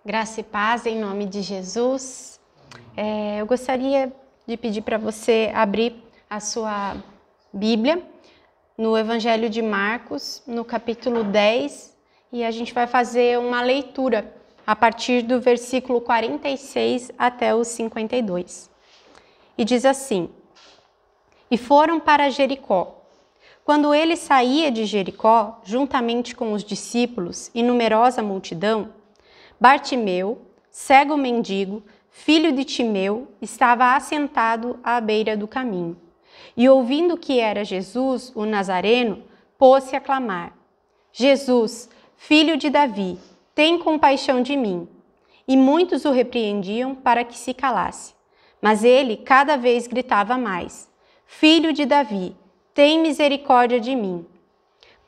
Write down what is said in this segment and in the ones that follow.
Graça e paz em nome de Jesus. Eu gostaria de pedir para você abrir a sua Bíblia no Evangelho de Marcos, no capítulo 10, e a gente vai fazer uma leitura a partir do versículo 46 até o 52. E diz assim: E foram para Jericó. Quando ele saía de Jericó, juntamente com os discípulos e numerosa multidão, Bartimeu, cego mendigo, filho de Timeu, estava assentado à beira do caminho. E ouvindo que era Jesus, o Nazareno, pôs-se a clamar: Jesus, filho de Davi, tem compaixão de mim. E muitos o repreendiam para que se calasse. Mas ele cada vez gritava mais: Filho de Davi, tem misericórdia de mim.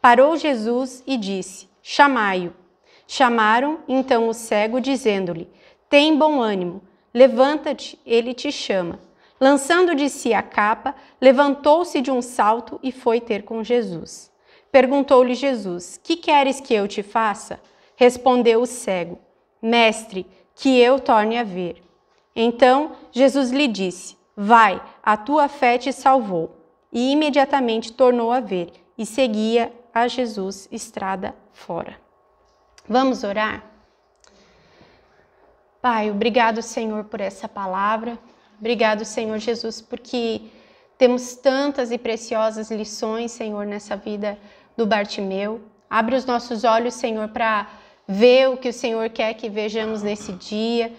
Parou Jesus e disse: Chamai-o. Chamaram então o cego, dizendo-lhe: Tem bom ânimo, levanta-te, ele te chama. Lançando de si a capa, levantou-se de um salto e foi ter com Jesus. Perguntou-lhe Jesus: Que queres que eu te faça? Respondeu o cego: Mestre, que eu torne a ver. Então Jesus lhe disse: Vai, a tua fé te salvou. E imediatamente tornou a ver e seguia a Jesus estrada fora. Vamos orar? Pai, obrigado, Senhor, por essa palavra. Obrigado, Senhor Jesus, porque temos tantas e preciosas lições, Senhor, nessa vida do Bartimeu. Abre os nossos olhos, Senhor, para ver o que o Senhor quer que vejamos nesse dia,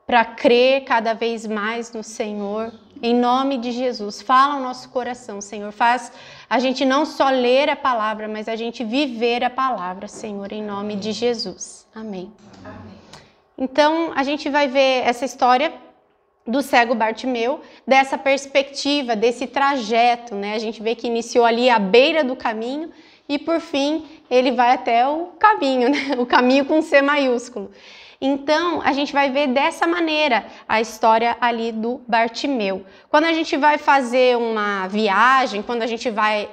para crer cada vez mais no Senhor. Em nome de Jesus, fala ao nosso coração, Senhor. Faz a gente não só ler a palavra, mas a gente viver a palavra, Senhor, em nome de Jesus. Amém. Amém. Então, a gente vai ver essa história do cego Bartimeu, dessa perspectiva, desse trajeto, né? A gente vê que iniciou ali à beira do caminho e, por fim, ele vai até o caminho, né? O caminho com C maiúsculo. Então, a gente vai ver dessa maneira a história ali do Bartimeu. Quando a gente vai fazer uma viagem, quando a gente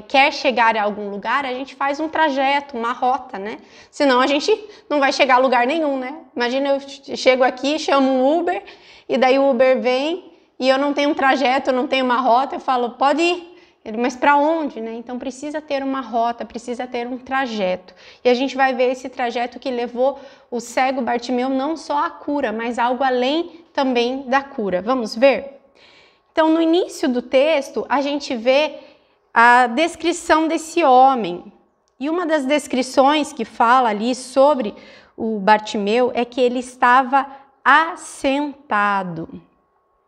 quer chegar a algum lugar, a gente faz um trajeto, uma rota, né? Senão a gente não vai chegar a lugar nenhum, né? Imagina eu chego aqui, chamo um Uber, e daí o Uber vem e eu não tenho um trajeto, eu não tenho uma rota, eu falo, pode ir. Mas para onde, né? Então precisa ter uma rota, precisa ter um trajeto. E a gente vai ver esse trajeto que levou o cego Bartimeu não só à cura, mas algo além também da cura. Vamos ver? Então, no início do texto, a gente vê a descrição desse homem. E uma das descrições que fala ali sobre o Bartimeu é que ele estava assentado.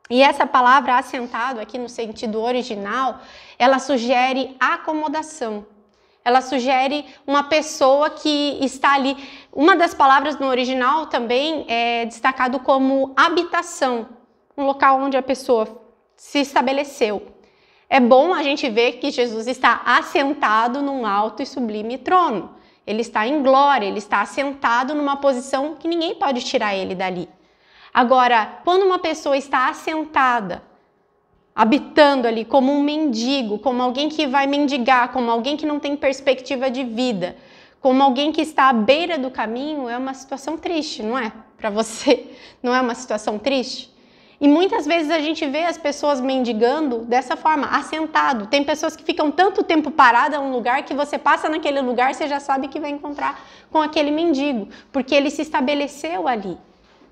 E essa palavra assentado aqui no sentido original, ela sugere acomodação. Ela sugere uma pessoa que está ali. Uma das palavras no original também é destacado como habitação, um local onde a pessoa se estabeleceu. É bom a gente ver que Jesus está assentado num alto e sublime trono. Ele está em glória, ele está assentado numa posição que ninguém pode tirar ele dali. Agora, quando uma pessoa está assentada, habitando ali como um mendigo, como alguém que vai mendigar, como alguém que não tem perspectiva de vida, como alguém que está à beira do caminho, é uma situação triste, não é? Para você, não é uma situação triste? E muitas vezes a gente vê as pessoas mendigando dessa forma, assentado. Tem pessoas que ficam tanto tempo paradas em um lugar que você passa naquele lugar, você já sabe que vai encontrar com aquele mendigo, porque ele se estabeleceu ali.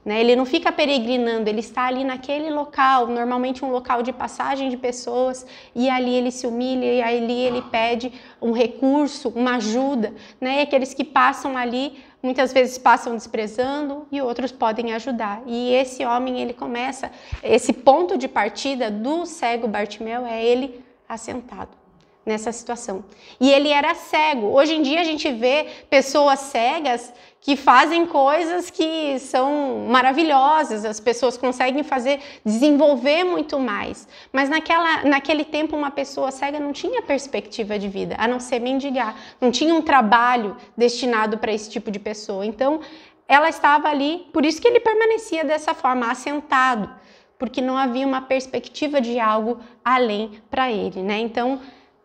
Ele não fica peregrinando, ele está ali naquele local, normalmente um local de passagem de pessoas, e ali ele se humilha, e ali ele pede um recurso, uma ajuda, né? E aqueles que passam ali, muitas vezes passam desprezando e outros podem ajudar. E esse homem, ele começa, esse ponto de partida do cego Bartimeu é ele assentado nessa situação. E ele era cego. Hoje em dia a gente vê pessoas cegas que fazem coisas que são maravilhosas, as pessoas conseguem desenvolver muito mais. Mas naquele tempo uma pessoa cega não tinha perspectiva de vida, a não ser mendigar. Não tinha um trabalho destinado para esse tipo de pessoa. Então ela estava ali, por isso que ele permanecia dessa forma, assentado, porque não havia uma perspectiva de algo além para ele, né? Então,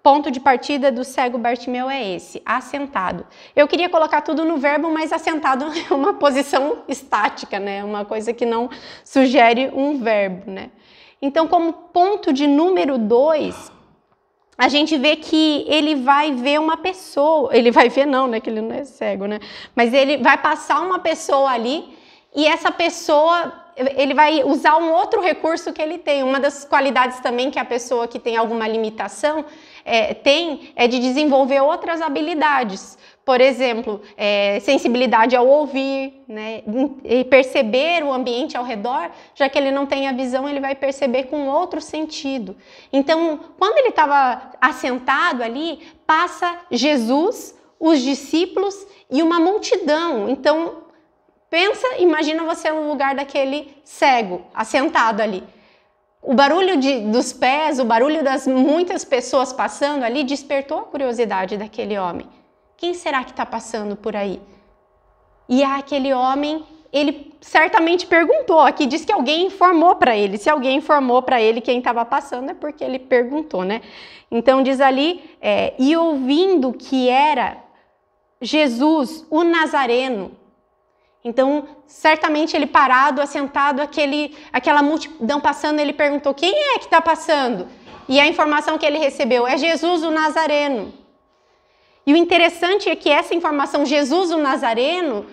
ponto de partida do cego Bartimeu é esse, assentado. Eu queria colocar tudo no verbo, mas assentado é uma posição estática, né? Uma coisa que não sugere um verbo, né? Então, como ponto de número 2, a gente vê que ele vai ver uma pessoa, ele vai ver não, né? Que ele não é cego, né? Mas ele vai passar uma pessoa ali e essa pessoa, ele vai usar um outro recurso que ele tem. Uma das qualidades também que a pessoa que tem alguma limitação é de desenvolver outras habilidades. Por exemplo, sensibilidade ao ouvir, né? E perceber o ambiente ao redor, já que ele não tem a visão, ele vai perceber com outro sentido. Então, quando ele estava assentado ali, passa Jesus, os discípulos e uma multidão. Então, imagina você no lugar daquele cego, assentado ali. O barulho dos pés, o barulho das muitas pessoas passando ali, despertou a curiosidade daquele homem. Quem será que está passando por aí? E aquele homem, ele certamente perguntou. Aqui diz que alguém informou para ele. Se alguém informou para ele quem estava passando, é porque ele perguntou, né? Então diz ali, e ouvindo que era Jesus, o Nazareno. Então, certamente ele parado, assentado, aquela multidão passando, ele perguntou, quem é que está passando? E a informação que ele recebeu é Jesus, o Nazareno. E o interessante é que essa informação, Jesus, o Nazareno,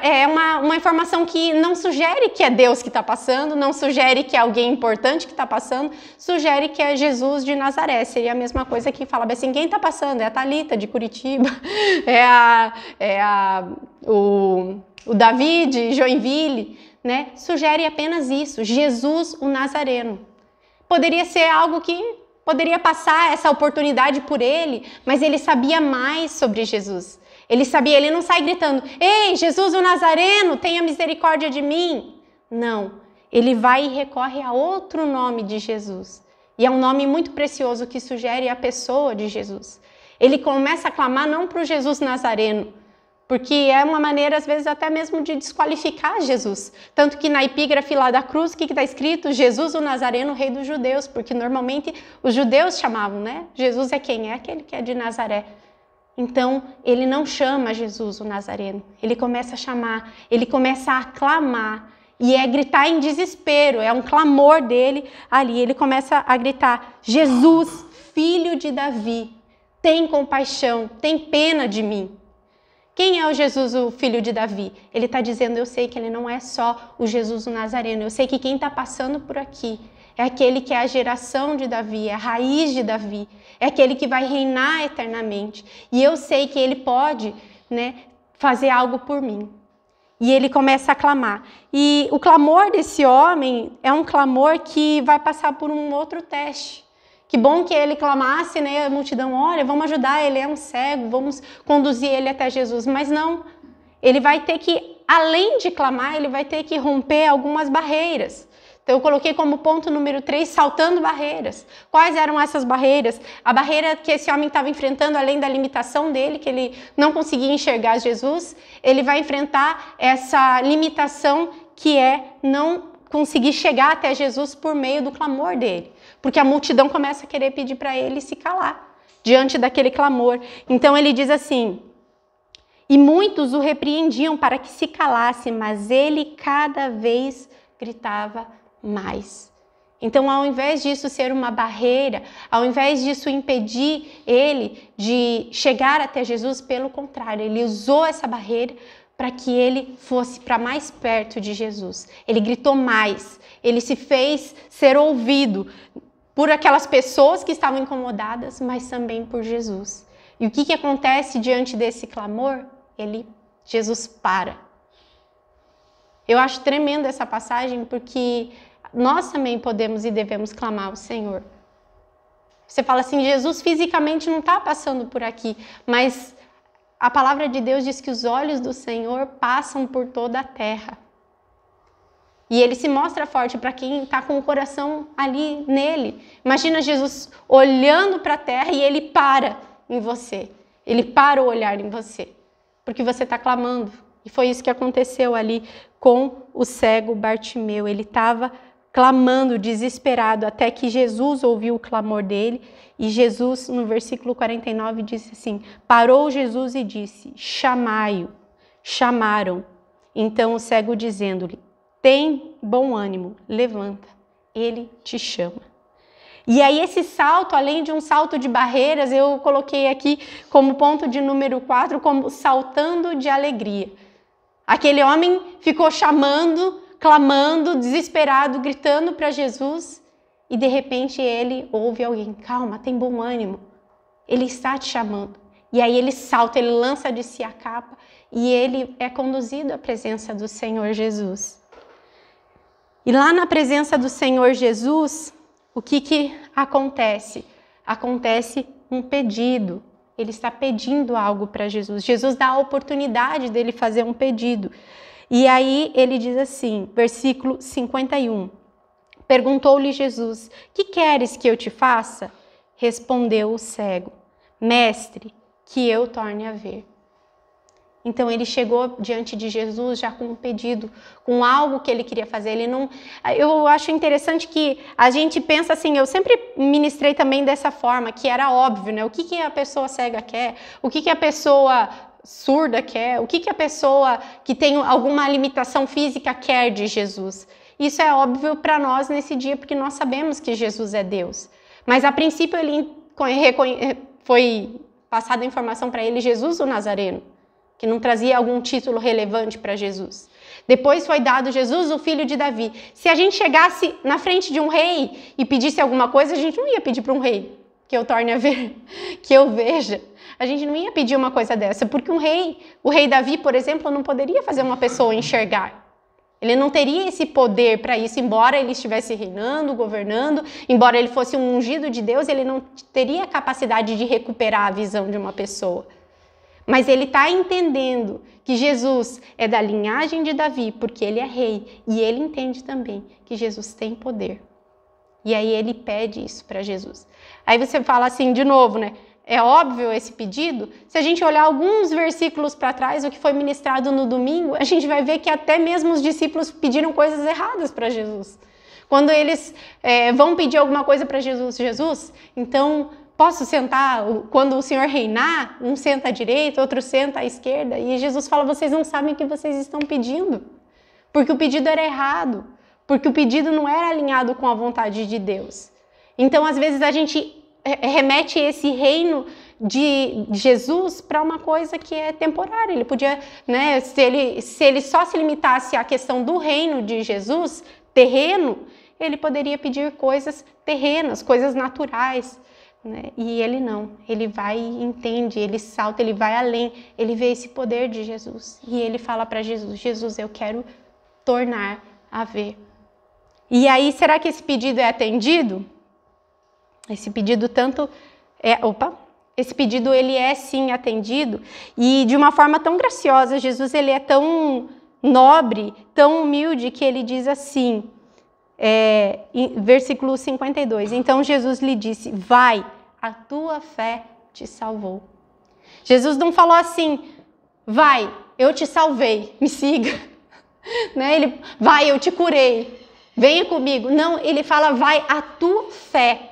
é uma informação que não sugere que é Deus que está passando, não sugere que é alguém importante que está passando, sugere que é Jesus de Nazaré. Seria a mesma coisa que falava assim, quem está passando? É a Thalita de Curitiba, o Davi de Joinville, né? Sugere apenas isso, Jesus o Nazareno. Poderia ser algo que poderia passar essa oportunidade por ele, mas ele sabia mais sobre Jesus. Ele sabia, ele não sai gritando, ei, Jesus o Nazareno, tenha misericórdia de mim. Não, ele vai e recorre a outro nome de Jesus. E é um nome muito precioso que sugere a pessoa de Jesus. Ele começa a clamar não para o Jesus Nazareno, porque é uma maneira, às vezes, até mesmo de desqualificar Jesus. Tanto que na epígrafe lá da cruz, o que está escrito? Jesus o Nazareno, rei dos judeus, porque normalmente os judeus chamavam, né? Jesus é quem? É aquele que é de Nazaré. Então, ele não chama Jesus o Nazareno, ele começa a chamar, ele começa a clamar, e é gritar em desespero, é um clamor dele ali, ele começa a gritar, Jesus, filho de Davi, tem compaixão, tem pena de mim. Quem é o Jesus, o filho de Davi? Ele está dizendo, eu sei que ele não é só o Jesus o Nazareno, eu sei que quem está passando por aqui é aquele que é a geração de Davi, é a raiz de Davi, é aquele que vai reinar eternamente. E eu sei que ele pode, né, fazer algo por mim. E ele começa a clamar. E o clamor desse homem é um clamor que vai passar por um outro teste. Que bom que ele clamasse, né, a multidão, olha, vamos ajudar, ele é um cego, vamos conduzir ele até Jesus. Mas não, ele vai ter que, além de clamar, ele vai ter que romper algumas barreiras. Então, eu coloquei como ponto número 3, saltando barreiras. Quais eram essas barreiras? A barreira que esse homem estava enfrentando, além da limitação dele, que ele não conseguia enxergar Jesus, ele vai enfrentar essa limitação que é não conseguir chegar até Jesus por meio do clamor dele. Porque a multidão começa a querer pedir para ele se calar diante daquele clamor. Então, ele diz assim, e muitos o repreendiam para que se calasse, mas ele cada vez gritava mais. Então, ao invés disso ser uma barreira, ao invés disso impedir ele de chegar até Jesus, pelo contrário, ele usou essa barreira para que ele fosse para mais perto de Jesus. Ele gritou mais, ele se fez ser ouvido por aquelas pessoas que estavam incomodadas, mas também por Jesus. E o que acontece diante desse clamor? Jesus para. Eu acho tremenda essa passagem porque nós também podemos e devemos clamar ao Senhor. Você fala assim, Jesus fisicamente não está passando por aqui, mas a palavra de Deus diz que os olhos do Senhor passam por toda a terra. E ele se mostra forte para quem está com o coração ali nele. Imagina Jesus olhando para a terra e ele para em você. Ele para o olhar em você, porque você está clamando. E foi isso que aconteceu ali com o cego Bartimeu. Ele estava clamando, desesperado, até que Jesus ouviu o clamor dele. E Jesus, no versículo 49, disse assim: parou Jesus e disse: chamai-o. Chamaram. Então o cego dizendo-lhe: tem bom ânimo, levanta, ele te chama. E aí esse salto, além de um salto de barreiras, eu coloquei aqui como ponto de número 4, como saltando de alegria. Aquele homem ficou chamando, clamando, desesperado, gritando para Jesus, e de repente ele ouve alguém: calma, tem bom ânimo, ele está te chamando. E aí ele salta, ele lança de si a capa e ele é conduzido à presença do Senhor Jesus. E lá na presença do Senhor Jesus, o que acontece? Acontece um pedido. Ele está pedindo algo para Jesus. Jesus dá a oportunidade dele fazer um pedido. E aí ele diz assim, versículo 51. Perguntou-lhe Jesus: que queres que eu te faça? Respondeu o cego: mestre, que eu torne a ver. Então ele chegou diante de Jesus já com um pedido, com algo que ele queria fazer. Ele não. Eu acho interessante que a gente pensa assim, eu sempre ministrei também dessa forma, que era óbvio, né? O que a pessoa cega quer? O que a pessoa surda quer? O que a pessoa que tem alguma limitação física quer de Jesus? Isso é óbvio para nós nesse dia, porque nós sabemos que Jesus é Deus. Mas a princípio ele foi passada a informação para ele, Jesus o Nazareno, que não trazia algum título relevante para Jesus. Depois foi dado Jesus, o filho de Davi. Se a gente chegasse na frente de um rei e pedisse alguma coisa, a gente não ia pedir para um rei que eu torne a ver, que eu veja. A gente não ia pedir uma coisa dessa, porque o rei Davi, por exemplo, não poderia fazer uma pessoa enxergar. Ele não teria esse poder para isso, embora ele estivesse reinando, governando, embora ele fosse um ungido de Deus, ele não teria a capacidade de recuperar a visão de uma pessoa. Mas ele está entendendo que Jesus é da linhagem de Davi, porque ele é rei. E ele entende também que Jesus tem poder. E aí ele pede isso para Jesus. Aí você fala assim de novo, né? É óbvio esse pedido? Se a gente olhar alguns versículos para trás, o que foi ministrado no domingo, a gente vai ver que até mesmo os discípulos pediram coisas erradas para Jesus. Quando eles vão pedir alguma coisa para Jesus, então... posso sentar, quando o Senhor reinar, um senta à direita, outro senta à esquerda. E Jesus fala: vocês não sabem o que vocês estão pedindo. Porque o pedido era errado. Porque o pedido não era alinhado com a vontade de Deus. Então, às vezes, a gente remete esse reino de Jesus para uma coisa que é temporária. Ele podia, né, se ele só se limitasse à questão do reino de Jesus, terreno, ele poderia pedir coisas terrenas, coisas naturais. Né? E ele não, ele vai e entende, ele salta, ele vai além, ele vê esse poder de Jesus e ele fala para Jesus: Jesus, eu quero tornar a ver. E aí, será que esse pedido é atendido? Esse pedido esse pedido ele é sim atendido, e de uma forma tão graciosa. Jesus ele é tão nobre, tão humilde, que ele diz assim, versículo 52, então Jesus lhe disse: vai, a tua fé te salvou. Jesus não falou assim: vai, eu te salvei, me siga. Né? Ele, vai, eu te curei, venha comigo. Não, ele fala: vai, a tua fé.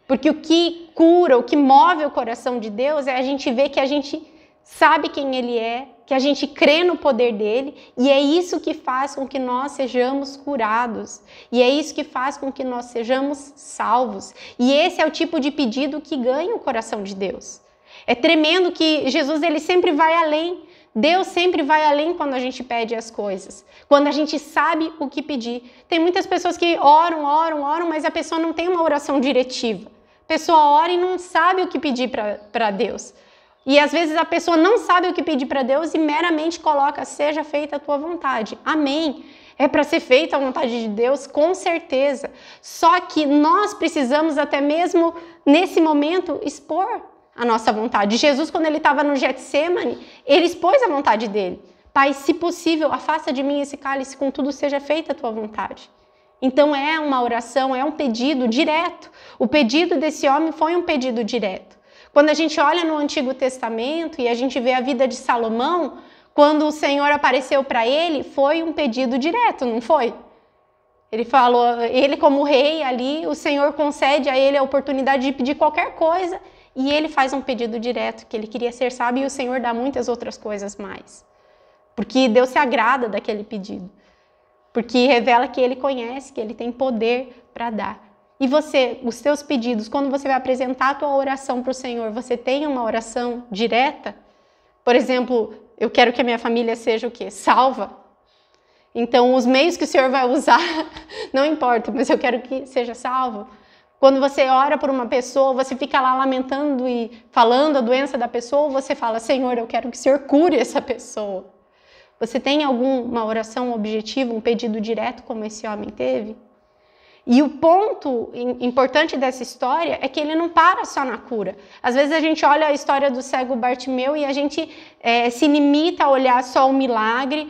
Porque o que cura, o que move o coração de Deus é a gente ver que a gente sabe quem Ele é, que a gente crê no poder dele, e é isso que faz com que nós sejamos curados, e é isso que faz com que nós sejamos salvos. E esse é o tipo de pedido que ganha o coração de Deus. É tremendo que Jesus ele sempre vai além. Deus sempre vai além quando a gente pede as coisas, quando a gente sabe o que pedir. Tem muitas pessoas que oram, mas a pessoa não tem uma oração diretiva. A pessoa ora e não sabe o que pedir para Deus. E às vezes a pessoa não sabe o que pedir para Deus e meramente coloca: seja feita a tua vontade. Amém. É para ser feita a vontade de Deus, com certeza. Só que nós precisamos até mesmo nesse momento expor a nossa vontade. Jesus, quando ele estava no Getsêmani, ele expôs a vontade dele. Pai, se possível, afasta de mim esse cálice, contudo seja feita a tua vontade. Então é uma oração, é um pedido direto. O pedido desse homem foi um pedido direto. Quando a gente olha no Antigo Testamento e a gente vê a vida de Salomão, quando o Senhor apareceu para ele, foi um pedido direto, não foi? Ele falou, ele como rei ali, o Senhor concede a ele a oportunidade de pedir qualquer coisa e ele faz um pedido direto, que ele queria ser sábio e o Senhor dá muitas outras coisas mais. Porque Deus se agrada daquele pedido. Porque revela que ele conhece, que ele tem poder para dar. E você, os seus pedidos, quando você vai apresentar a tua oração para o Senhor, você tem uma oração direta? Por exemplo, eu quero que a minha família seja o quê? Salva. Então, os meios que o Senhor vai usar, não importa, mas eu quero que seja salvo. Quando você ora por uma pessoa, você fica lá lamentando e falando a doença da pessoa, ou você fala, Senhor, eu quero que o Senhor cure essa pessoa. Você tem alguma oração objetiva, um pedido direto como esse homem teve? E o ponto importante dessa história é que ele não para só na cura. Às vezes a gente olha a história do cego Bartimeu e a gente se limita a olhar só o milagre,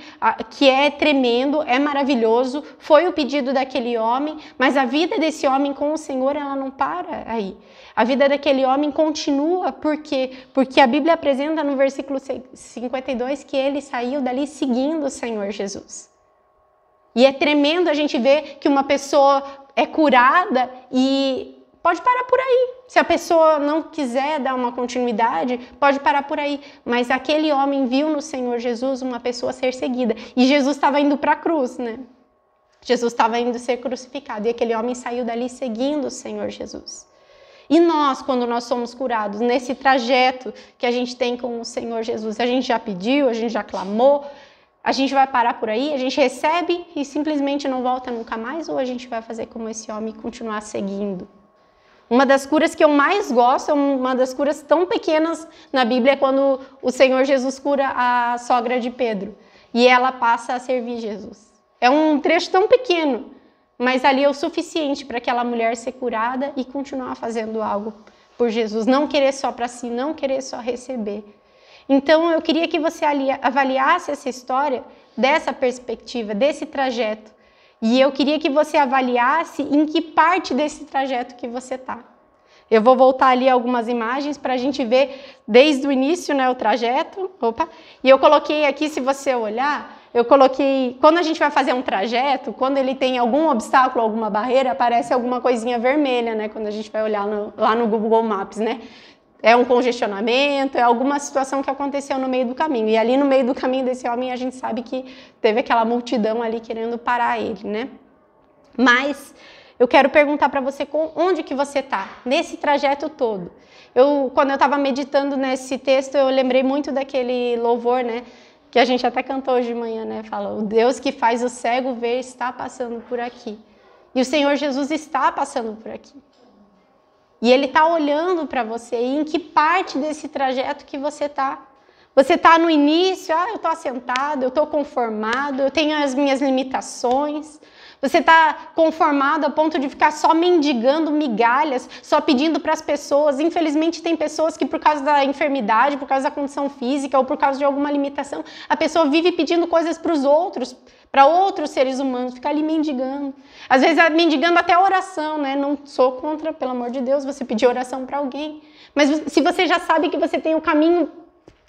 que é tremendo, é maravilhoso, foi o pedido daquele homem, mas a vida desse homem com o Senhor, ela não para aí. A vida daquele homem continua, por quê? Porque a Bíblia apresenta no versículo 52 que ele saiu dali seguindo o Senhor Jesus. E é tremendo a gente ver que uma pessoa é curada e pode parar por aí. Se a pessoa não quiser dar uma continuidade, pode parar por aí. Mas aquele homem viu no Senhor Jesus uma pessoa ser seguida. E Jesus estava indo para a cruz, né? Jesus estava indo ser crucificado. E aquele homem saiu dali seguindo o Senhor Jesus. E nós, quando nós somos curados, nesse trajeto que a gente tem com o Senhor Jesus, a gente já pediu, a gente já clamou, a gente vai parar por aí, a gente recebe e simplesmente não volta nunca mais, ou a gente vai fazer como esse homem e continuar seguindo? Uma das curas que eu mais gosto, uma das curas tão pequenas na Bíblia, é quando o Senhor Jesus cura a sogra de Pedro e ela passa a servir Jesus. É um trecho tão pequeno, mas ali é o suficiente para aquela mulher ser curada e continuar fazendo algo por Jesus. Não querer só para si, não querer só receber. Então, eu queria que você avaliasse essa história dessa perspectiva, desse trajeto. E eu queria que você avaliasse em que parte desse trajeto que você está. Eu vou voltar ali algumas imagens para a gente ver desde o início, né, o trajeto. E eu coloquei aqui, se você olhar, eu coloquei, quando a gente vai fazer um trajeto, quando ele tem algum obstáculo, alguma barreira, aparece alguma coisinha vermelha, né, quando a gente vai olhar lá no Google Maps, né? É um congestionamento, é alguma situação que aconteceu no meio do caminho. E ali no meio do caminho desse homem, a gente sabe que teve aquela multidão ali querendo parar ele, né? Mas eu quero perguntar para você onde que você está, nesse trajeto todo. Quando eu estava meditando nesse texto, eu lembrei muito daquele louvor, né? Que a gente até cantou hoje de manhã, né? Fala, o Deus que faz o cego ver está passando por aqui. E o Senhor Jesus está passando por aqui. E Ele está olhando para você. E em que parte desse trajeto que você está? Você está no início, eu estou assentado, eu estou conformado, eu tenho as minhas limitações. Você está conformado a ponto de ficar só mendigando migalhas, só pedindo para as pessoas. Infelizmente, tem pessoas que, por causa da enfermidade, por causa da condição física ou por causa de alguma limitação, a pessoa vive pedindo coisas para os outros, para outros seres humanos, fica ali mendigando. Às vezes, mendigando até a oração, né? Não sou contra, pelo amor de Deus, você pedir oração para alguém. Mas se você já sabe que você tem o caminho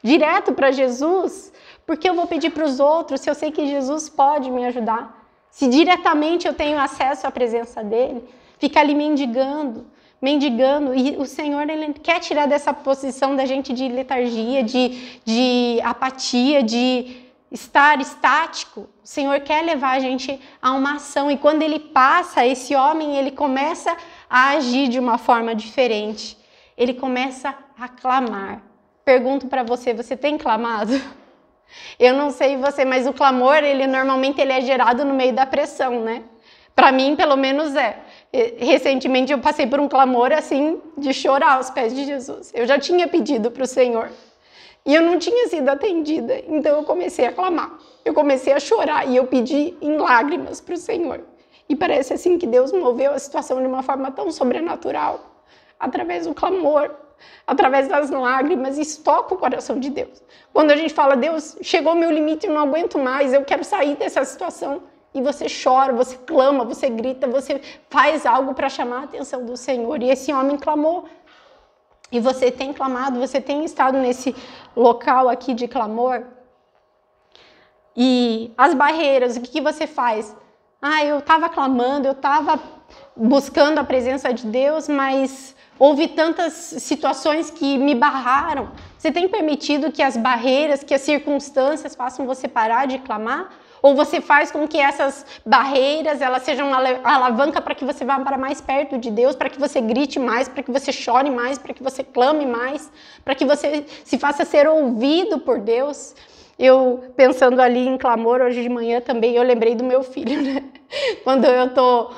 direto para Jesus, por que eu vou pedir para os outros se eu sei que Jesus pode me ajudar? Se diretamente eu tenho acesso à presença dele, fica ali mendigando, e o Senhor, ele quer tirar dessa posição da gente de letargia, de apatia, de estar estático. O Senhor quer levar a gente a uma ação, e quando ele passa, esse homem, ele começa a agir de uma forma diferente, ele começa a clamar. Pergunto para você, você tem clamado? Eu não sei você, mas o clamor, normalmente ele é gerado no meio da pressão, né? Para mim, pelo menos é. Recentemente eu passei por um clamor assim, de chorar aos pés de Jesus. Eu já tinha pedido para o Senhor e eu não tinha sido atendida, então eu comecei a clamar. Eu comecei a chorar e eu pedi em lágrimas para o Senhor. E parece assim que Deus moveu a situação de uma forma tão sobrenatural, através do clamor, através das lágrimas. Isso toca o coração de Deus. Quando a gente fala, Deus, chegou o meu limite, eu não aguento mais, eu quero sair dessa situação. E você chora, você clama, você grita, você faz algo para chamar a atenção do Senhor. E esse homem clamou. E você tem clamado, você tem estado nesse local aqui de clamor. E as barreiras, o que você faz? eu estava clamando, eu estava buscando a presença de Deus, mas houve tantas situações que me barraram. Você tem permitido que as barreiras, que as circunstâncias façam você parar de clamar? Ou você faz com que essas barreiras elas sejam uma alavanca para que você vá para mais perto de Deus, para que você grite mais, para que você chore mais, para que você clame mais, para que você se faça ser ouvido por Deus? Eu, pensando ali em clamor hoje de manhã também, eu lembrei do meu filho, né? Quando eu estou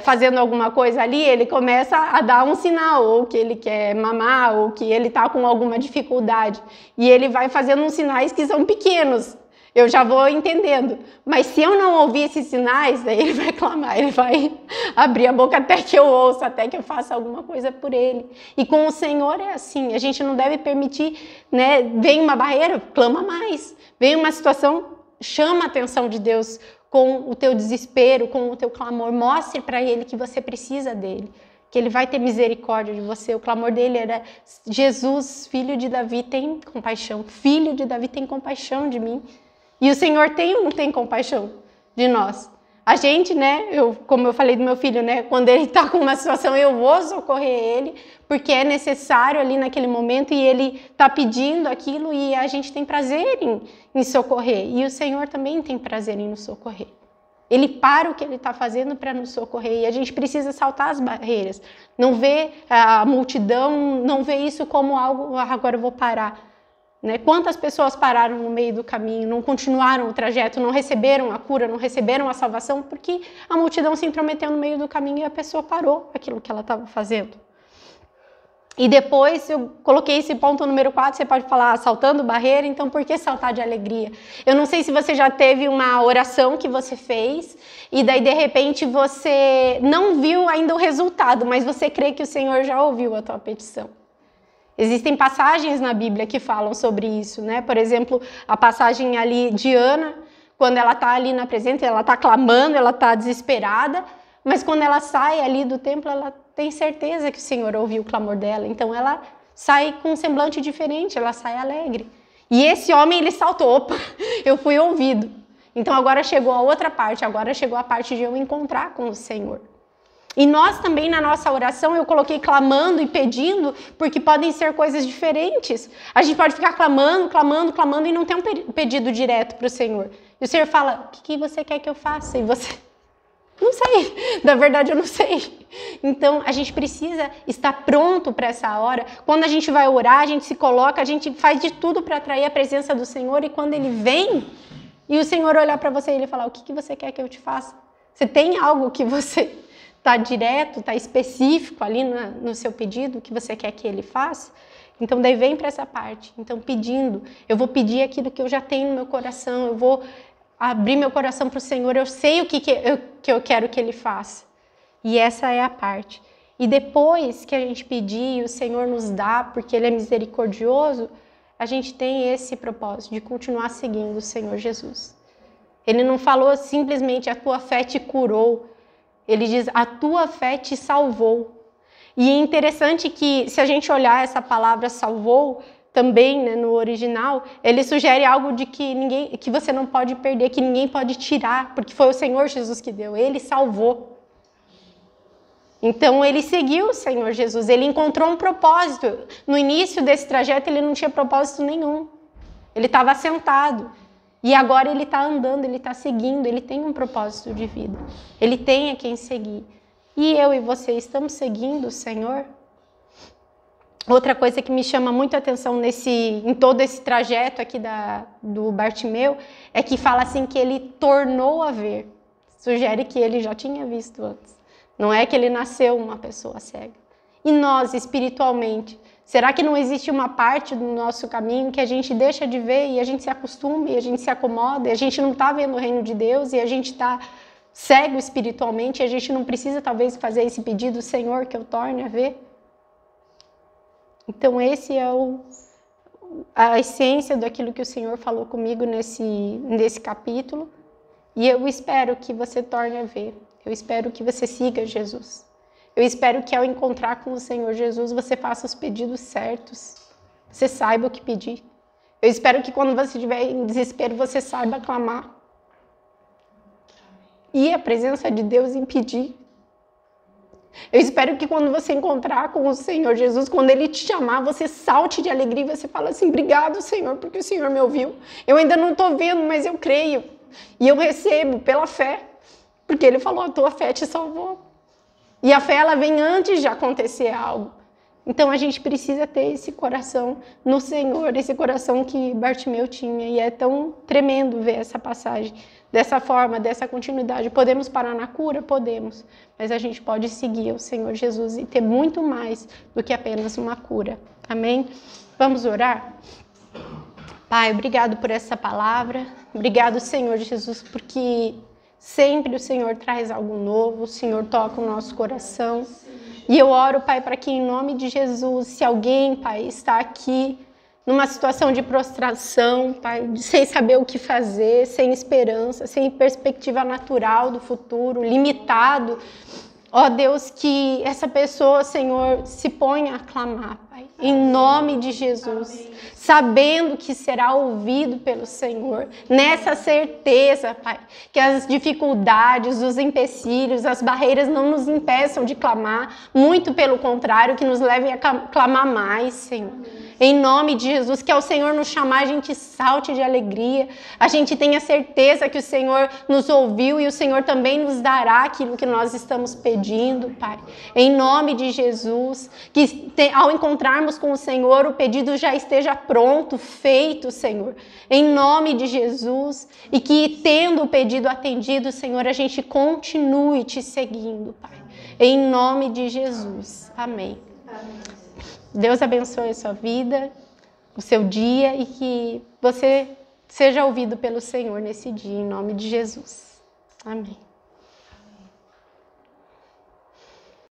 fazendo alguma coisa ali, ele começa a dar um sinal, ou que ele quer mamar, ou que ele está com alguma dificuldade. E ele vai fazendo uns sinais que são pequenos. Eu já vou entendendo. Mas se eu não ouvir esses sinais, daí ele vai clamar, ele vai abrir a boca até que eu ouça, até que eu faça alguma coisa por ele. E com o Senhor é assim, a gente não deve permitir, né? Vem uma barreira, clama mais. Vem uma situação, chama a atenção de Deus com o teu desespero, com o teu clamor. Mostre para ele que você precisa dele, que ele vai ter misericórdia de você. O clamor dele era: Jesus, filho de Davi, tem compaixão. Filho de Davi, tem compaixão de mim. E o Senhor tem ou não tem compaixão de nós? A gente, né, como eu falei do meu filho, né, quando ele está com uma situação, eu vou socorrer ele, porque é necessário ali naquele momento e ele está pedindo aquilo e a gente tem prazer em socorrer. E o Senhor também tem prazer em nos socorrer. Ele para o que ele está fazendo para nos socorrer e a gente precisa saltar as barreiras. Não vê a multidão, não vê isso como algo, agora eu vou parar. Né? Quantas pessoas pararam no meio do caminho, não continuaram o trajeto, não receberam a cura, não receberam a salvação, porque a multidão se intrometeu no meio do caminho e a pessoa parou aquilo que ela estava fazendo. E depois eu coloquei esse ponto número 4, você pode falar saltando barreira, então por que saltar de alegria? Eu não sei se você já teve uma oração que você fez e daí de repente você não viu ainda o resultado, mas você crê que o Senhor já ouviu a tua petição. Existem passagens na Bíblia que falam sobre isso, né? Por exemplo, a passagem ali de Ana, quando ela está ali na presença, ela está clamando, ela está desesperada, mas quando ela sai ali do templo, ela tem certeza que o Senhor ouviu o clamor dela, então ela sai com um semblante diferente, ela sai alegre. E esse homem, ele saltou, opa, eu fui ouvido. Então agora chegou a outra parte, agora chegou a parte de eu encontrar com o Senhor. E nós também, na nossa oração, eu coloquei clamando e pedindo, porque podem ser coisas diferentes. A gente pode ficar clamando e não ter um pedido direto para o Senhor. E o Senhor fala: o que você quer que eu faça? E você: não sei, na verdade eu não sei. Então a gente precisa estar pronto para essa hora. Quando a gente vai orar, a gente se coloca, a gente faz de tudo para atrair a presença do Senhor. E quando Ele vem, e o Senhor olhar para você e Ele falar: o que você quer que eu te faça? Você tem algo que você... está direto, está específico ali no seu pedido, o que você quer que ele faça? Então daí vem para essa parte, então pedindo, eu vou pedir aquilo que eu já tenho no meu coração, eu vou abrir meu coração para o Senhor, eu sei o que eu quero que ele faça. E essa é a parte. E depois que a gente pedir, o Senhor nos dá, porque ele é misericordioso, a gente tem esse propósito de continuar seguindo o Senhor Jesus. Ele não falou simplesmente: a tua fé te curou. Ele diz: a tua fé te salvou. E é interessante que, se a gente olhar essa palavra salvou, também, né, no original, ele sugere algo de que você não pode perder, que ninguém pode tirar, porque foi o Senhor Jesus que deu, ele salvou. Então ele seguiu o Senhor Jesus, ele encontrou um propósito. No início desse trajeto ele não tinha propósito nenhum, ele estava sentado. E agora ele está andando, ele está seguindo, ele tem um propósito de vida. Ele tem a quem seguir. E eu e você estamos seguindo o Senhor? Outra coisa que me chama muito a atenção em todo esse trajeto aqui do Bartimeu é que fala assim que ele tornou a ver. Sugere que ele já tinha visto antes. Não é que ele nasceu uma pessoa cega. E nós, espiritualmente, será que não existe uma parte do nosso caminho que a gente deixa de ver e a gente se acostuma e a gente se acomoda e a gente não está vendo o reino de Deus e a gente está cego espiritualmente e a gente não precisa talvez fazer esse pedido: Senhor, que eu torne a ver? Então esse é a essência daquilo que o Senhor falou comigo nesse capítulo, e eu espero que você torne a ver, eu espero que você siga Jesus. Eu espero que ao encontrar com o Senhor Jesus, você faça os pedidos certos, você saiba o que pedir. Eu espero que quando você estiver em desespero, você saiba clamar. ir à presença de Deus e pedir. Eu espero que quando você encontrar com o Senhor Jesus, quando Ele te chamar, você salte de alegria e você fala assim, obrigado, Senhor, porque o Senhor me ouviu. Eu ainda não estou vendo, mas eu creio. E eu recebo pela fé, porque Ele falou, a tua fé te salvou. E a fé, ela vem antes de acontecer algo. Então, a gente precisa ter esse coração no Senhor, esse coração que Bartimeu tinha. E é tão tremendo ver essa passagem dessa forma, dessa continuidade. Podemos parar na cura? Podemos. Mas a gente pode seguir o Senhor Jesus e ter muito mais do que apenas uma cura. Amém? Vamos orar? Pai, obrigado por essa palavra. Obrigado, Senhor Jesus, porque sempre o Senhor traz algo novo. O Senhor toca o nosso coração. E eu oro, Pai, para que em nome de Jesus, se alguém, Pai, está aqui numa situação de prostração, Pai, sem saber o que fazer, sem esperança, sem perspectiva natural do futuro, limitado, ó Deus, que essa pessoa, Senhor, se ponha a clamar, Pai, em nome de Jesus, amém. Sabendo que será ouvido pelo Senhor, nessa certeza, Pai, que as dificuldades, os empecilhos, as barreiras não nos impeçam de clamar, muito pelo contrário, que nos levem a clamar mais, Senhor. Em nome de Jesus, que ao Senhor nos chamar, a gente salte de alegria, a gente tenha certeza que o Senhor nos ouviu e o Senhor também nos dará aquilo que nós estamos pedindo, Pai. Em nome de Jesus, que ao encontrarmos com o Senhor, o pedido já esteja pronto, feito, Senhor. Em nome de Jesus, e que tendo o pedido atendido, Senhor, a gente continue te seguindo, Pai. Em nome de Jesus. Amém. Amém. Deus abençoe a sua vida, o seu dia e que você seja ouvido pelo Senhor nesse dia, em nome de Jesus. Amém.